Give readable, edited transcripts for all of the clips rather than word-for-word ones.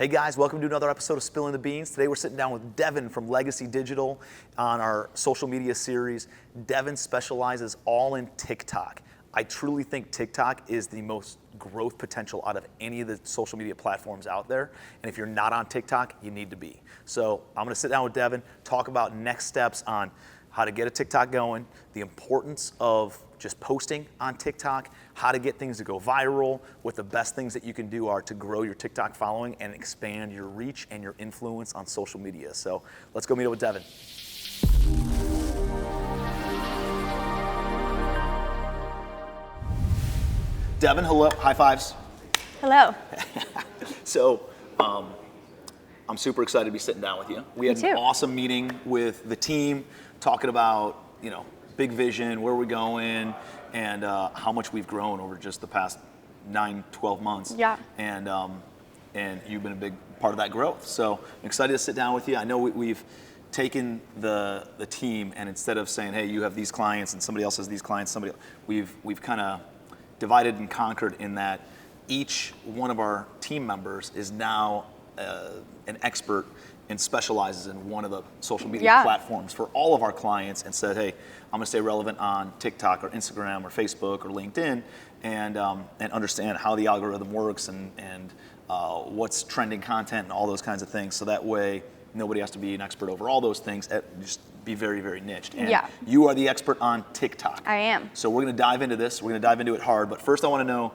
Hey guys, welcome to another episode of Spilling the Beans. Today we're sitting down with Devon from Legacy Digital on our social media series. Devon specializes all in TikTok. I truly think TikTok is the most growth potential out of any of the social media platforms out there. And if you're not on TikTok, you need to be. So I'm gonna sit down with Devon, talk about next steps on how to get a TikTok going, the importance of just posting on TikTok, how to get things to go viral, what the best things that you can do are to grow your TikTok following and expand your reach and your influence on social media. So let's go meet up with Devon. Devon, hello, high fives. Hello. So, I'm super excited to be sitting down with you. We had an awesome meeting with the team, talking about, big vision, where we're going, and how much we've grown over just the past 9-12 months. Yeah. And you've been a big part of that growth. So I'm excited to sit down with you. I know we've taken the team, and instead of saying, hey, you have these clients and somebody else has these clients, we've kind of divided and conquered in that each one of our team members is now an expert and specializes in one of the social media platforms for all of our clients, and said, hey, I'm gonna stay relevant on TikTok or Instagram or Facebook or LinkedIn, and understand how the algorithm works and what's trending content and all those kinds of things. So that way, nobody has to be an expert over all those things. Just be very, very niched. And you are the expert on TikTok. I am. So we're gonna dive into this. We're gonna dive into it hard. But first, I want to know,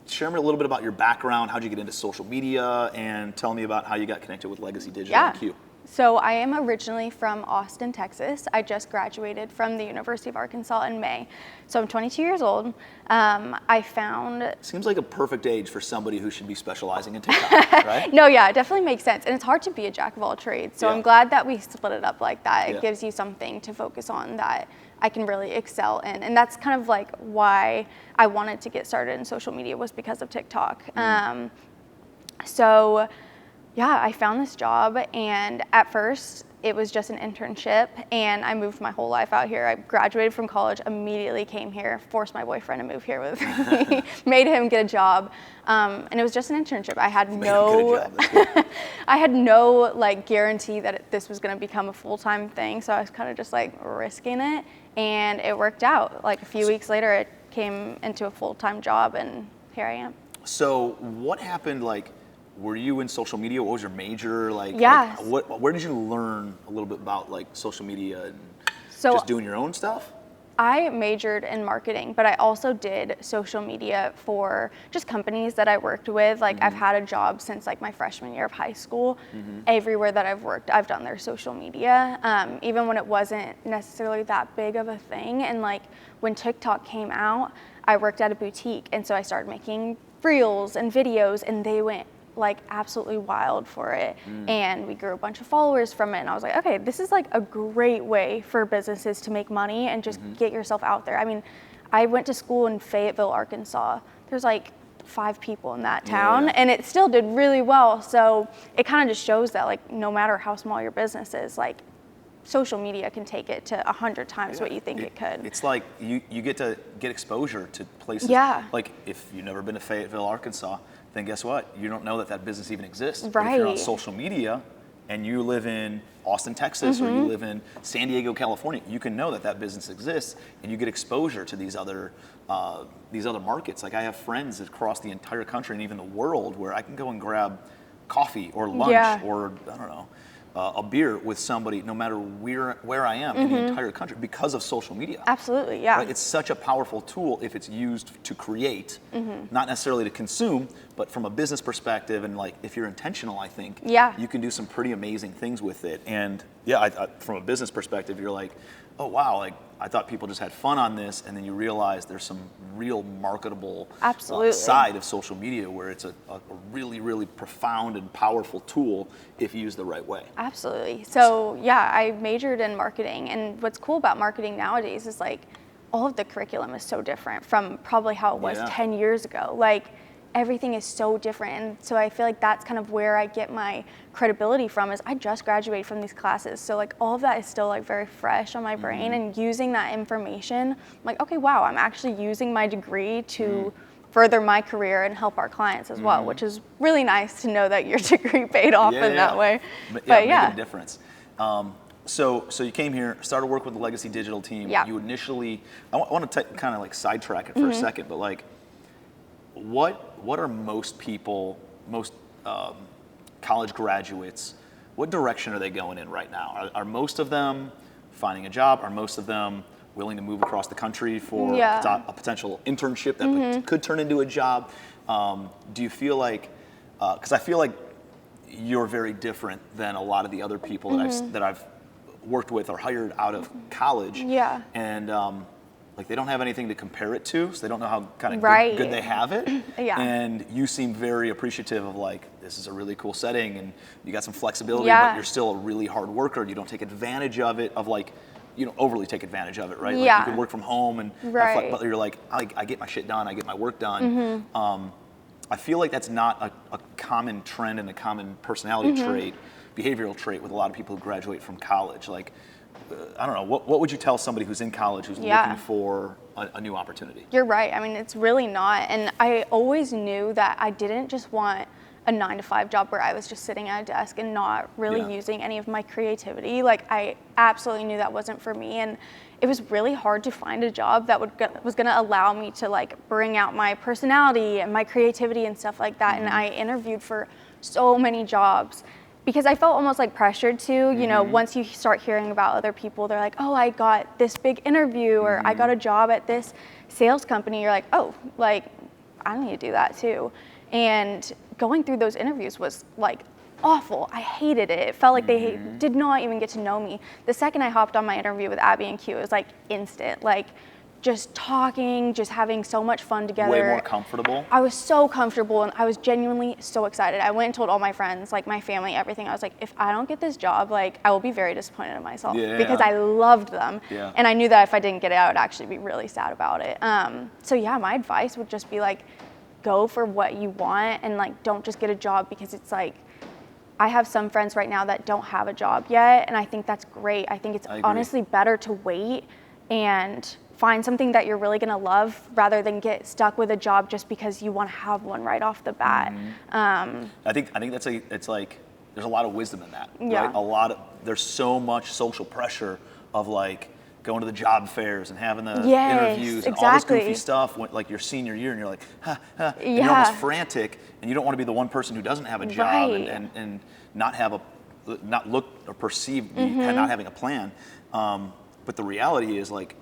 share me a little bit about your background. How'd you get into social media, and tell me about how you got connected with Legacy Digital and Q. So I am originally from Austin, Texas. I just graduated from the University of Arkansas in May. So I'm 22 years old. I found... Seems like a perfect age for somebody who should be specializing in TikTok, right? No, yeah, it definitely makes sense. And it's hard to be a jack of all trades. So I'm glad that we split it up like that. It gives you something to focus on that I can really excel in. And that's kind of like why I wanted to get started in social media, was because of TikTok. I found this job, and at first it was just an internship, and I moved my whole life out here. I graduated from college, immediately came here, forced my boyfriend to move here with me, made him get a job, and it was just an internship. I had I had no guarantee that this was going to become a full-time thing, so I was kind of just risking it, and it worked out. A few weeks later, it came into a full-time job, and here I am. So what happened? Were you in social media? What was your major? Where did you learn a little bit about social media and just doing your own stuff? I majored in marketing, but I also did social media for just companies that I worked with. I've had a job since my freshman year of high school. Everywhere that I've worked, I've done their social media, even when it wasn't necessarily that big of a thing. And when TikTok came out, I worked at a boutique, and so I started making reels and videos, and they went absolutely wild for it. And we grew a bunch of followers from it. And I was like, okay, this is a great way for businesses to make money and just get yourself out there. I mean, I went to school in Fayetteville, Arkansas. There's 5 people in that town, and it still did really well. So it kind of just shows that no matter how small your business is, social media can take it to 100 times what you think it could. It's you get to get exposure to places. If you've never been to Fayetteville, Arkansas, then guess what? You don't know that business even exists. Right. But if you're on social media and you live in Austin, Texas, or you live in San Diego, California, you can know that business exists, and you get exposure to these other markets. I have friends across the entire country and even the world where I can go and grab coffee or lunch or I don't know, a beer with somebody, no matter where I am in the entire country, because of social media. Absolutely, yeah. Right? It's such a powerful tool if it's used to create, not necessarily to consume, but from a business perspective, and if you're intentional, I think you can do some pretty amazing things with it. And from a business perspective, you're oh wow, I thought people just had fun on this, and then you realize there's some real marketable side of social media where it's a really, really profound and powerful tool if used the right way. Absolutely. So I majored in marketing, and what's cool about marketing nowadays is all of the curriculum is so different from probably how it was 10 years ago. Everything is so different, and so I feel that's kind of where I get my credibility from, is I just graduated from these classes, so all of that is still very fresh on my brain, and using that information, I'm okay, wow, I'm actually using my degree to further my career and help our clients as well, which is really nice to know that your degree paid off in that way. But making a difference. So you came here, started work with the Legacy Digital team. Yeah. You initially, I want to kind of like sidetrack it for a second, but like, what are most people, most college graduates, what direction are they going in right now? Are most of them finding a job? Are most of them willing to move across the country for a potential internship that could turn into a job? Do you feel like, because I feel like you're very different than a lot of the other people that I've worked with or hired out of college. Yeah. And like they don't have anything to compare it to, so they don't know how kind of good they have it. Yeah. And you seem very appreciative of like, this is a really cool setting and you got some flexibility, but you're still a really hard worker. You don't take advantage of it, of like, you don't overly take advantage of it, right? Like you can work from home and but you're like, I get my shit done, I get my work done. I feel like that's not a common trend and a common personality trait, behavioral trait with a lot of people who graduate from college. Like, I don't know, what would you tell somebody who's in college who's looking for a new opportunity? You're right. I mean, it's really not. And I always knew that I didn't just want a 9-to-5 job where I was just sitting at a desk and not really using any of my creativity. Like, I absolutely knew that wasn't for me. And it was really hard to find a job that was going to allow me to like bring out my personality and my creativity and stuff like that. And I interviewed for so many jobs because I felt almost like pressured to, you know, once you start hearing about other people, they're like, oh, I got this big interview or I got a job at this sales company. You're like, oh, like I need to do that too. And going through those interviews was like awful. I hated it. It felt like they did not even get to know me. The second I hopped on my interview with Abby and Q, it was like instant, like just talking, just having so much fun together. Way more comfortable. I was so comfortable and I was genuinely so excited. I went and told all my friends, like my family, everything. I was like, if I don't get this job, like I will be very disappointed in myself because I loved them. Yeah. And I knew that if I didn't get it, I would actually be really sad about it. So yeah, my advice would just be like, go for what you want and like, don't just get a job because it's like, I have some friends right now that don't have a job yet. And I think that's great. I think it's honestly better to wait and find something that you're really gonna love rather than get stuck with a job just because you want to have one right off the bat. I think it's like there's a lot of wisdom in that. Right? There's so much social pressure of like going to the job fairs and having the interviews and all this goofy stuff when, like your senior year and you're like, and you're almost frantic and you don't want to be the one person who doesn't have a job and not look or perceive not having a plan. But the reality is like,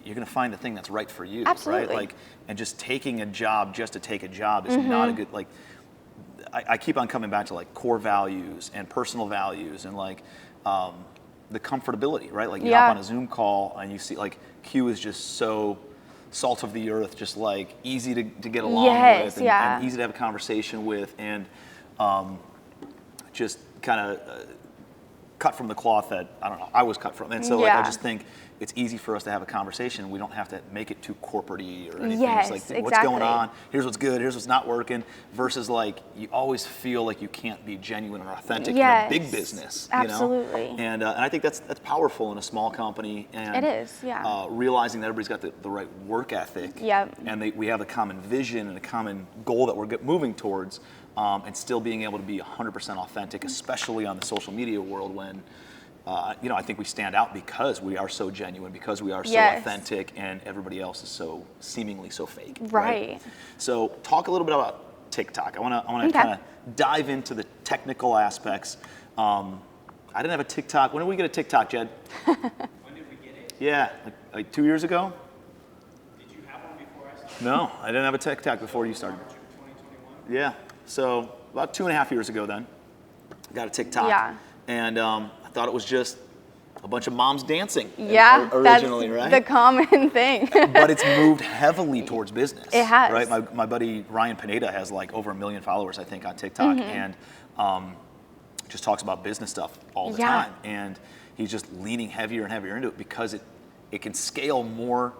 you're going to find the thing that's right for you, right? Like, and just taking a job just to take a job is not a good, like, I keep on coming back to like core values and personal values and like the comfortability, right? Like you hop on a Zoom call and you see like Q is just so salt of the earth, just like easy to get along with and easy to have a conversation with and just kind of cut from the cloth that, I don't know, I was cut from. And so like, I just think it's easy for us to have a conversation. We don't have to make it too corporate-y or anything. It's like, what's going on? Here's what's good. Here's what's not working. Versus like, you always feel like you can't be genuine or authentic in a big business. Absolutely. You know? And I think that's powerful in a small company. And, it is, realizing that everybody's got the right work ethic. And we have a common vision and a common goal that we're moving towards. And still being able to be 100% authentic, especially on the social media world when, you know, I think we stand out because we are so genuine, because we are so authentic, and everybody else is so seemingly so fake. Right. So talk a little bit about TikTok. I want to kind of dive into the technical aspects. I didn't have a TikTok. When did we get a TikTok, Jed? When did we get it? Yeah, like 2 years ago. Did you have one before I started? No, I didn't have a TikTok before you started. March of 2021? Yeah. So about 2.5 years ago then, got a TikTok. And I thought it was just a bunch of moms dancing originally, that's right? the common thing. But it's moved heavily towards business. It has. Right? My buddy Ryan Pineda has like over 1 million followers, I think, on TikTok. And just talks about business stuff all the time. And he's just leaning heavier and heavier into it because it can scale more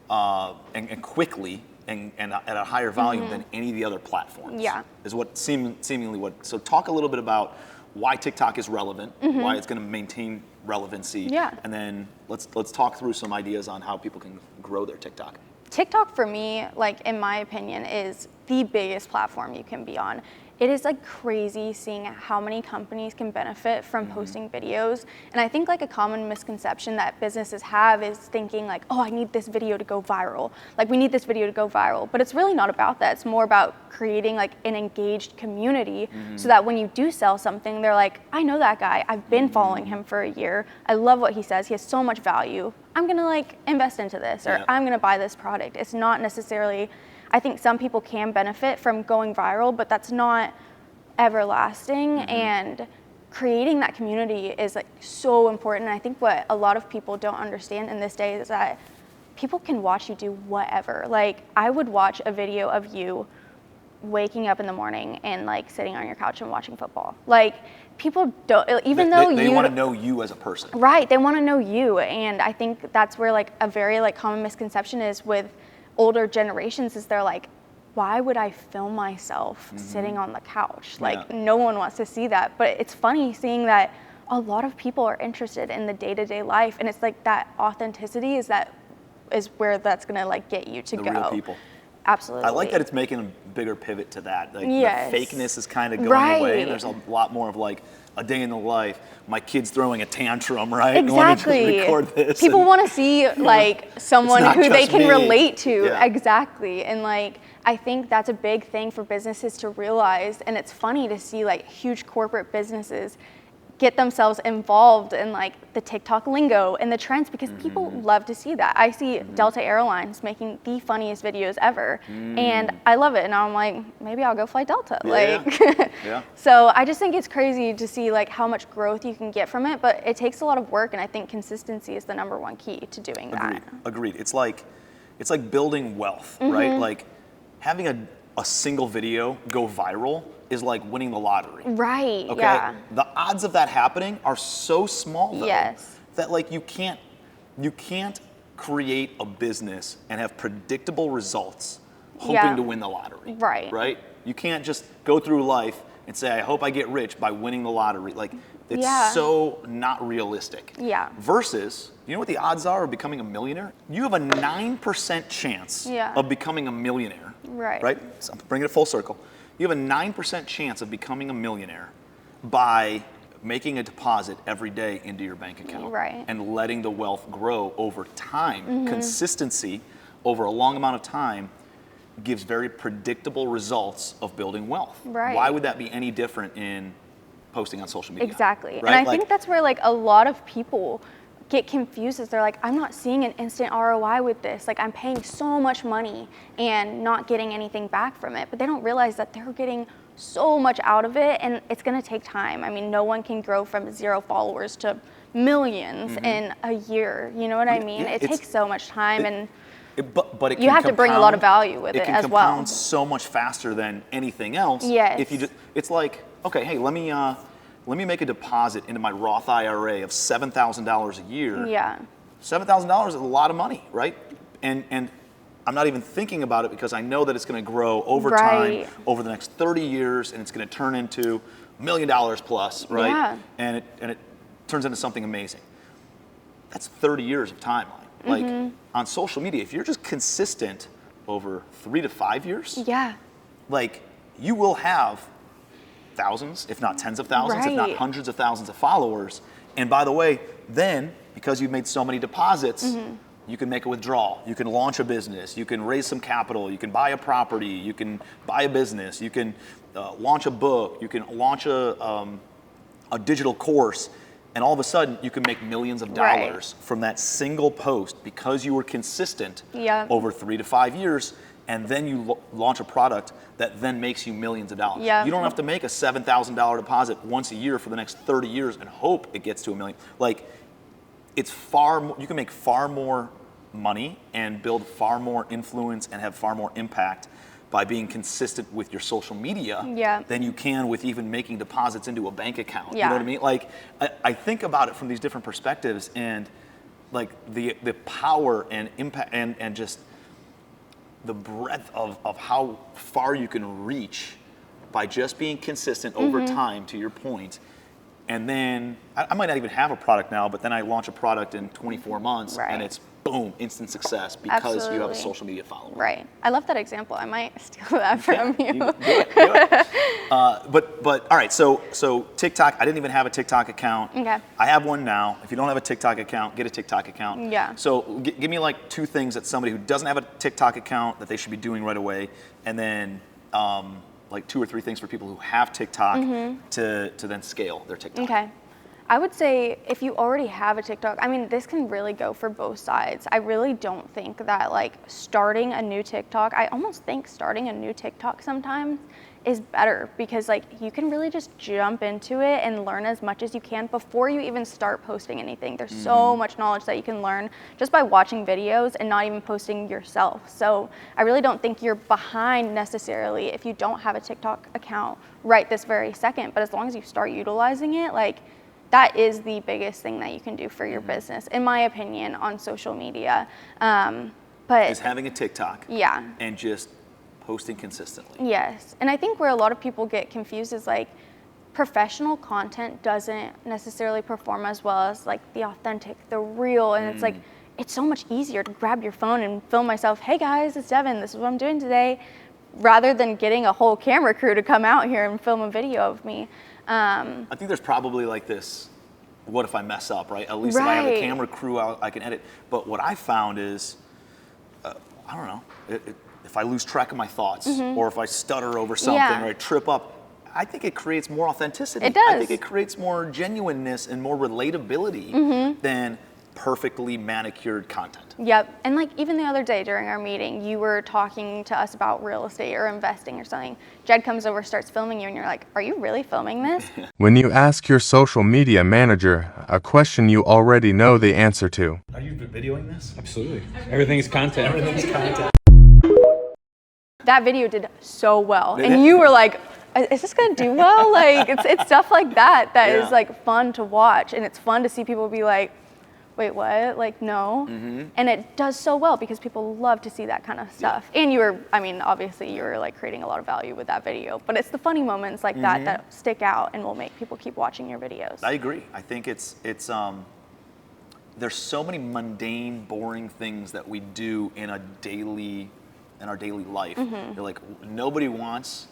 and quickly and at a higher volume than any of the other platforms. Is what seemingly what. So talk a little bit about why TikTok is relevant, why it's going to maintain relevancy, and then let's talk through some ideas on how people can grow their TikTok. TikTok for me, like in my opinion, is the biggest platform you can be on. It is like crazy seeing how many companies can benefit from posting videos. And I think like a common misconception that businesses have is thinking like, oh, I need this video to go viral. Like we need this video to go viral. But it's really not about that. It's more about creating like an engaged community so that when you do sell something, they're like, I know that guy. I've been following him for a year. I love what he says. He has so much value. I'm gonna like invest into this, or I'm gonna buy this product. It's not necessarily, I think some people can benefit from going viral, but that's not everlasting. And creating that community is like so important. And I think what a lot of people don't understand in this day is that people can watch you do whatever. Like I would watch a video of you waking up in the morning and like sitting on your couch and watching football. Like people don't, even though they want to know you as a person. Right, they want to know you. And I think that's where like a very like common misconception is with older generations is they're like, why would I film myself sitting on the couch? Like no one wants to see that. But it's funny seeing that a lot of people are interested in the day-to-day life, and it's like that authenticity is where that's gonna like get you to The go. real people. Absolutely. I like that it's making a bigger pivot to that. Like Yes. the fakeness is kind of going away, and there's a lot more of like a day in the life. My kid's throwing a tantrum, right? Exactly. And let me just record this. People and- want to see like someone not who they just can me. relate to. Yeah. Exactly. And like I think that's a big thing for businesses to realize. And it's funny to see like huge corporate businesses get themselves involved in like the TikTok lingo and the trends because people love to see that. I see Delta Airlines making the funniest videos ever, and I love it. And I'm like, maybe I'll go fly Delta. Yeah. So I just think it's crazy to see like how much growth you can get from it, but it takes a lot of work, and I think consistency is the number one key to doing that. Agreed. It's like building wealth, right? Like having a single video go viral is like winning the lottery. Right. Okay. Yeah. The odds of that happening are so small though, Yes. that like you can't create a business and have predictable results hoping to win the lottery. Right. Right? You can't just go through life and say, I hope I get rich by winning the lottery. Like it's so not realistic. Yeah. Versus, you know what the odds are of becoming a millionaire? You have a 9% chance of becoming a millionaire. Right. Right? So bring it full circle. You have a 9% chance of becoming a millionaire by making a deposit every day into your bank account. Right. And letting the wealth grow over time. Consistency over a long amount of time gives very predictable results of building wealth. Right. Why would that be any different in posting on social media? Exactly. Right? And I Like- think that's where like a lot of people get confused is they're like, I'm not seeing an instant ROI with this. Like I'm paying so much money and not getting anything back from it. But they don't realize that they're getting so much out of it, and it's gonna take time. I mean, no one can grow from 0 followers to millions in a year. You know what I mean? Yeah, It it's- takes so much time, and But it you can have to bring a lot of compound- value with it it can as well. compound so much faster than anything else. Yes. If you just, it's like, okay, hey, let me make a deposit into my Roth IRA of $7,000 a year. Yeah. $7,000 is a lot of money, right? And I'm not even thinking about it because I know that it's going to grow over Right. time, over the next 30 years, and it's going to turn into $1 million plus, right? Yeah. And it turns into something amazing. That's 30 years of timeline. Like on social media, if you're just consistent over 3 to 5 years, Yeah. like you will have thousands, if not tens of thousands, if not Right. hundreds of thousands of followers. And by the way, then because you've made so many deposits, you can make a withdrawal. You can launch a business. You can raise some capital. You can buy a property. You can buy a business. You can launch a book. You can launch a digital course. And all of a sudden, you can make millions of dollars from that single post because you were consistent over 3 to 5 years. And then you launch a product that then makes you millions of dollars. Yeah. You don't have to make a $7,000 deposit once a year for the next 30 years and hope it gets to $1 million. Like, it's you can make far more money and build far more influence and have far more impact by being consistent with your social media than you can with even making deposits into a bank account. You know what I mean? Like, I think about it from these different perspectives, and like the power and impact and just the breadth of how far you can reach by just being consistent over time, to your point. And then I might not even have a product now, but then I launch a product in 24 months and it's boom, instant success because you have a Absolutely. social media following. Right. I love that example. I might steal that from you. Do it. But all right, so TikTok, I didn't even have a TikTok account. Okay. I have one now. If you don't have a TikTok account, get a TikTok account. Yeah. So give me like 2 things that somebody who doesn't have a TikTok account that they should be doing right away, and then like 2 or 3 things for people who have TikTok to then scale their TikTok. Okay. I would say if you already have a TikTok, I mean, this can really go for both sides. I really don't think that like starting a new TikTok, I almost think starting a new TikTok sometimes is better because like you can really just jump into it and learn as much as you can before you even start posting anything. There's so much knowledge that you can learn just by watching videos and not even posting yourself. So I really don't think you're behind necessarily if you don't have a TikTok account right this very second, but as long as you start utilizing it, like that is the biggest thing that you can do for your business, in my opinion, on social media. But Is having a TikTok. Yeah. And just posting consistently. Yes, and I think where a lot of people get confused is like professional content doesn't necessarily perform as well as like the authentic, the real, and it's like it's so much easier to grab your phone and film myself, hey guys, it's Devon, this is what I'm doing today, rather than getting a whole camera crew to come out here and film a video of me. I think there's probably like this, what if I mess up, right? At least if I have a Right. camera crew out, I can edit. But what I found is, I don't know, if I lose track of my thoughts or if I stutter over something Yeah. or I trip up, I think it creates more authenticity. It does. I think it creates more genuineness and more relatability than perfectly manicured content. Yep, and like even the other day during our meeting, you were talking to us about real estate or investing or something. Jed comes over, starts filming you, and you're like, are you really filming this? When you ask your social media manager a question you already know the answer to, Are you videoing this? Absolutely. Everything's content. Everything's content. That video did so well, Did and it? you were like, is this gonna do well? Like it's stuff like that that Yeah. is like fun to watch, and it's fun to see people be like, wait, what? Like, no. And it does so well because people love to see that kind of stuff. And you were, I mean, obviously you were like creating a lot of value with that video, but it's the funny moments like that that stick out and will make people keep watching your videos. I agree. I think it's there's so many mundane, boring things that we do in our daily life. They're like, nobody wants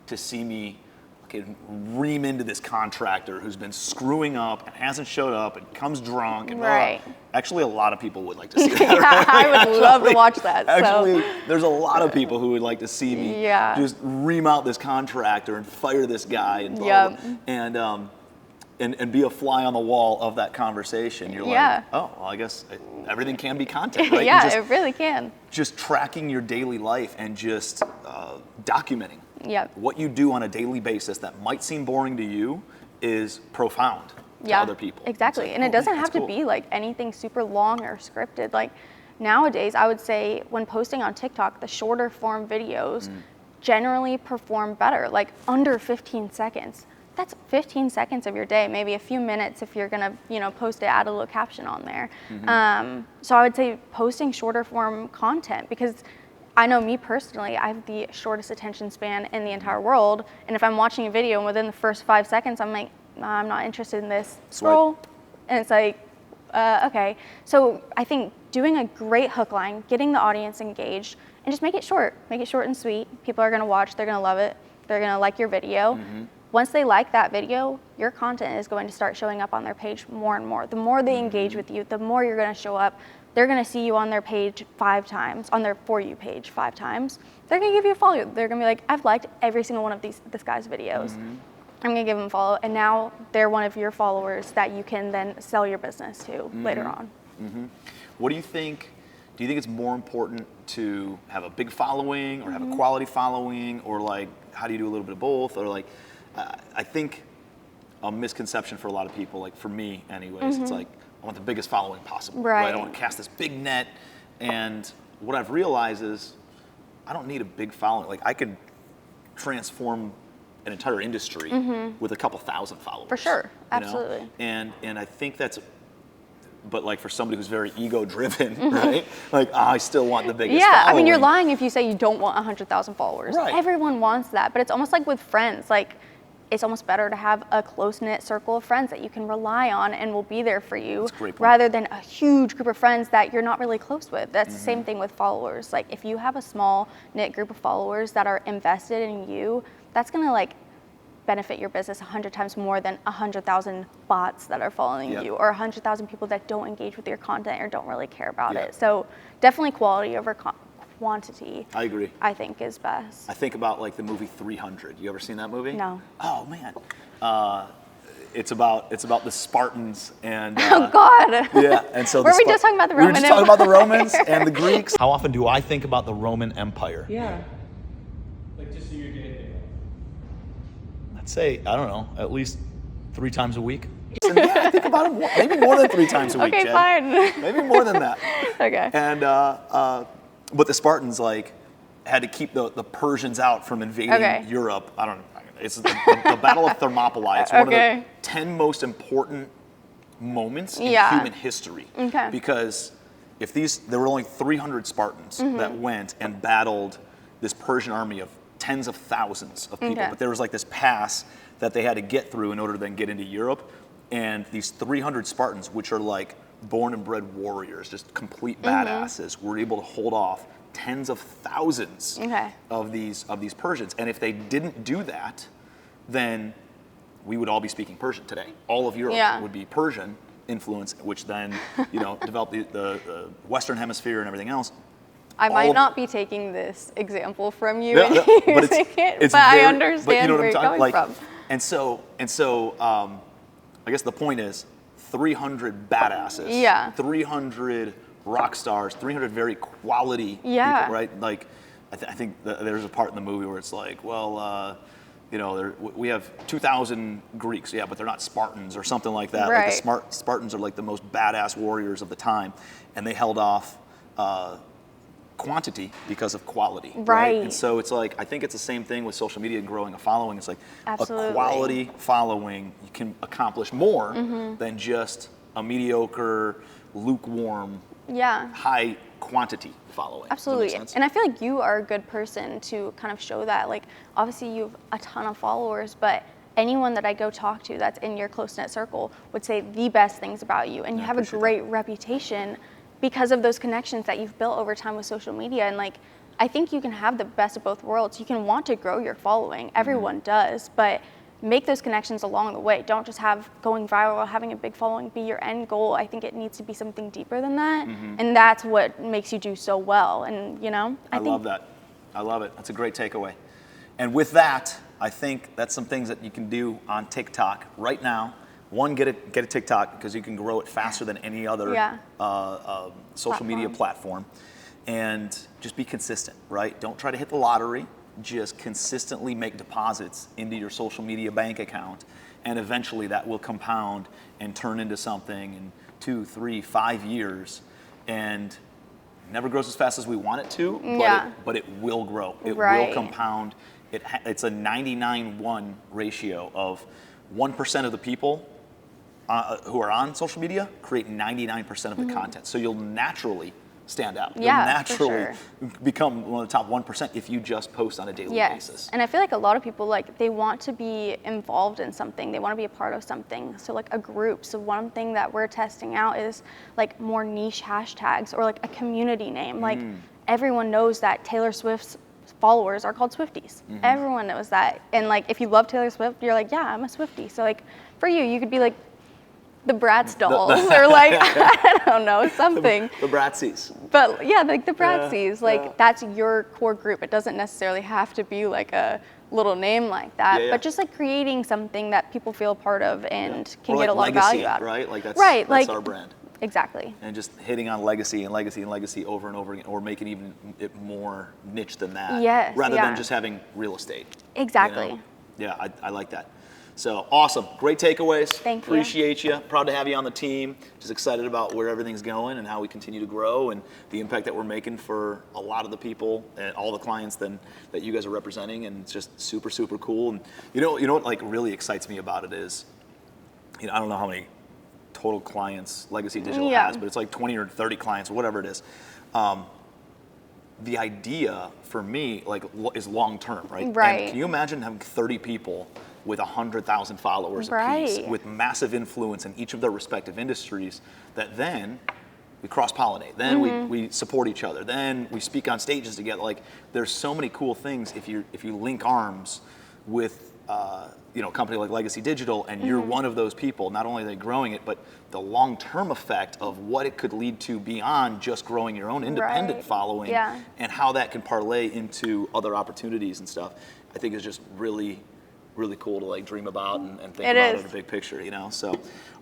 to see me ream into this contractor who's been screwing up and hasn't showed up and comes drunk and Right. Actually, a lot of people would like to see that. Right? I would love to watch that. Actually, there's a lot of people who would like to see me Yeah. just ream out this contractor and fire this guy and blah, Yep. blah, and be a fly on the wall of that conversation. You're Yeah. like, oh, well, I guess everything can be content, right? Yeah, And just, it really can. just tracking your daily life and just documenting Yep. what you do on a daily basis that might seem boring to you is profound to Yeah, other people. exactly. It's like, And oh, it doesn't man, have that's to cool. be like anything super long or scripted. Like nowadays, I would say when posting on TikTok, the shorter form videos generally perform better, like under 15 seconds. That's 15 seconds of your day, maybe a few minutes if you're gonna, post it, add a little caption on there. So I would say posting shorter form content because I know me personally, I have the shortest attention span in the entire world. And if I'm watching a video and within the first 5 seconds, I'm like, nah, I'm not interested in this. Scroll. And it's like, okay. So I think doing a great hook line, getting the audience engaged, and just make it short and sweet. People are gonna watch, they're gonna love it, they're gonna like your video. Once they like that video, your content is going to start showing up on their page more and more. The more they engage with you, the more you're gonna show up. They're gonna see you on their page 5 times, on their For You page 5 times. They're gonna give you a follow. They're gonna be like, I've liked every single one of this guy's videos. I'm gonna give them a follow, and now they're one of your followers that you can then sell your business to later on. What do you think? Do you think it's more important to have a big following or have a quality following, or like how do you do a little bit of both? Or like, I think a misconception for a lot of people, like for me anyways, it's like I want the biggest following possible. Right. I want to cast this big net, and what I've realized is I don't need a big following. Like I could transform an entire industry with a couple thousand followers. For sure, you know? absolutely. And I think that's. But like for somebody who's very ego-driven, right? Like I still want the biggest. Yeah, I mean, you're following. lying if you say you don't want 100,000 followers. Right. Everyone wants that, but it's almost like with friends. Like, it's almost better to have a close-knit circle of friends that you can rely on and will be there for you, That's a great point. rather than a huge group of friends that you're not really close with. That's the same thing with followers. Like, if you have a small knit group of followers that are invested in you, that's gonna like benefit your business 100 times more than 100,000 bots that are following Yep. you, or 100,000 people that don't engage with your content or don't really care about Yeah. it. So definitely quality over quantity, I agree. I think, is best. I think about like the movie 300. You ever seen that movie? No. Oh man, it's about the Spartans and Oh God. yeah. And so Were we just talking about the We were Roman just talking about the Empire? Romans and the Greeks. How often do I think about the Roman Empire? Yeah. Like just so you're getting I'd say, I don't know, at least 3 times a week. And yeah, I think about it maybe more than 3 times a week. Okay, Jen. fine. Maybe more than that. Okay. And but the Spartans like had to keep the Persians out from invading Okay. Europe. I don't know. It's the Battle of Thermopylae. It's one of the Okay. 10 most important moments in Yeah. human history. Okay. Because there were only 300 Spartans Mm-hmm. that went and battled this Persian army of tens of thousands of people. Okay. But there was like this pass that they had to get through in order to then get into Europe. And these 300 Spartans, which are like born and bred warriors, just complete Mm-hmm. badasses, were able to hold off tens of thousands Okay. of these Persians. And if they didn't do that, then we would all be speaking Persian today. All of Europe Yeah. would be Persian influence, which then developed the Western Hemisphere and everything else. I all might of- not be taking this example from you Yeah, and yeah, using but it, it's but I very- understand but you know what where I'm you're talking- coming like, from. And so, I guess the point is 300 badasses, Yeah. 300 rock stars, 300 very quality Yeah. people, right? Like, I think there's a part in the movie where it's like, well, we have 2,000 Greeks, yeah, but they're not Spartans or something like that. Right. Like the Spartans are like the most badass warriors of the time, and they held off quantity because of quality. Right. And so it's like, I think it's the same thing with social media and growing a following. It's like Absolutely. a quality following, you can accomplish more Mm-hmm. than just a mediocre, lukewarm, Yeah. high quantity following. Does that make Absolutely. sense? And I feel like you are a good person to kind of show that. Like, obviously, you have a ton of followers, but anyone that I go talk to that's in your close-knit circle would say the best things about you. And you I have a appreciate great reputation because of those connections that you've built over time with social media. And like, I think you can have the best of both worlds. You can want to grow your following. Everyone does, but make those connections along the way. Don't just have going viral, having a big following be your end goal. I think it needs to be something deeper than that. And that's what makes you do so well. And I love that. I love it. That's a great takeaway. And with that, I think that's some things that you can do on TikTok right now. One, get a TikTok because you can grow it faster than any other Yeah. social media platform. And just be consistent, right? Don't try to hit the lottery. Just consistently make deposits into your social media bank account. And eventually that will compound and turn into something in 2, 3, 5 years. And it never grows as fast as we want it to, but it will grow. It Right. will compound. It's a 99-1 ratio of 1% of the people who are on social media create 99% of the content. So you'll naturally stand out. You'll Yeah, for naturally sure. become one of the top 1% if you just post on a daily basis. And I feel like a lot of people, like, they want to be involved in something. They want to be a part of something. So like a group. So one thing that we're testing out is like more niche hashtags or like a community name. Like everyone knows that Taylor Swift's followers are called Swifties. Everyone knows that. And like, if you love Taylor Swift, you're like, yeah, I'm a Swiftie. So like for you could be like the Bratz dolls or like, I don't know, something. The Bratsies. But yeah, like the Bratzies, like that's your core group. It doesn't necessarily have to be like a little name like that, Yeah, yeah. but just like creating something that people feel a part of and can Or get like a lot legacy, of value out of. right? Like that's like our brand. Exactly. And just hitting on legacy and legacy and legacy over and over again, or making even it more niche than that. Yes, Rather yeah. than just having real estate. Exactly. You know? Yeah, I like that. So awesome, great takeaways. Thank you. Appreciate you. Proud to have you on the team. Just excited about where everything's going and how we continue to grow and the impact that we're making for a lot of the people and all the clients that you guys are representing. And it's just super, super cool. And you know what like really excites me about it is, I don't know how many total clients Legacy Digital has, but it's like 20 or 30 clients or whatever it is. The idea for me like is long term, right? Right. And can you imagine having 30 people with 100,000 followers apiece, with massive influence in each of their respective industries, that then we cross-pollinate, then we support each other, then we speak on stages together. Like, there's so many cool things if you link arms with a company like Legacy Digital, and you're one of those people. Not only are they growing it, but the long-term effect of what it could lead to beyond just growing your own independent following, and how that can parlay into other opportunities and stuff, I think is just really, really cool to like dream about and think about it in a big picture, So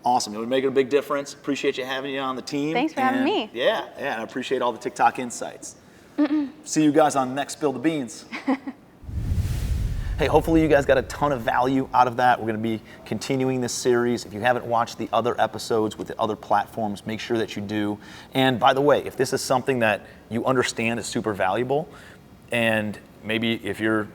awesome. It would make a big difference. Appreciate you having you on the team. Thanks for having me. Yeah, and I appreciate all the TikTok insights. See you guys on next Spill the Beans. Hey, hopefully you guys got a ton of value out of that. We're going to be continuing this series. If you haven't watched the other episodes with the other platforms, make sure that you do. And by the way, if this is something that you understand is super valuable, and maybe if you're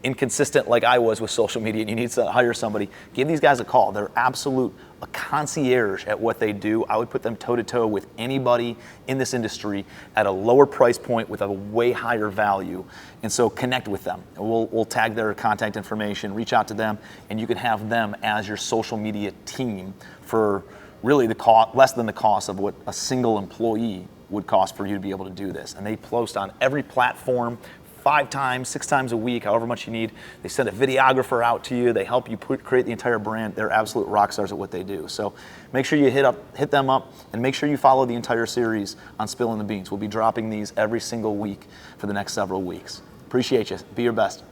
inconsistent like I was with social media and you need to hire somebody, give these guys a call. They're a concierge at what they do. I would put them toe-to-toe with anybody in this industry at a lower price point with a way higher value. And so connect with them. We'll tag their contact information, reach out to them, and you can have them as your social media team for really less than the cost of what a single employee would cost for you to be able to do this. And they post on every platform 5 times, 6 times a week, however much you need. They send a videographer out to you. They help you create the entire brand. They're absolute rock stars at what they do. So make sure you hit them up, and make sure you follow the entire series on Spilling the Beans. We'll be dropping these every single week for the next several weeks. Appreciate you. Be your best.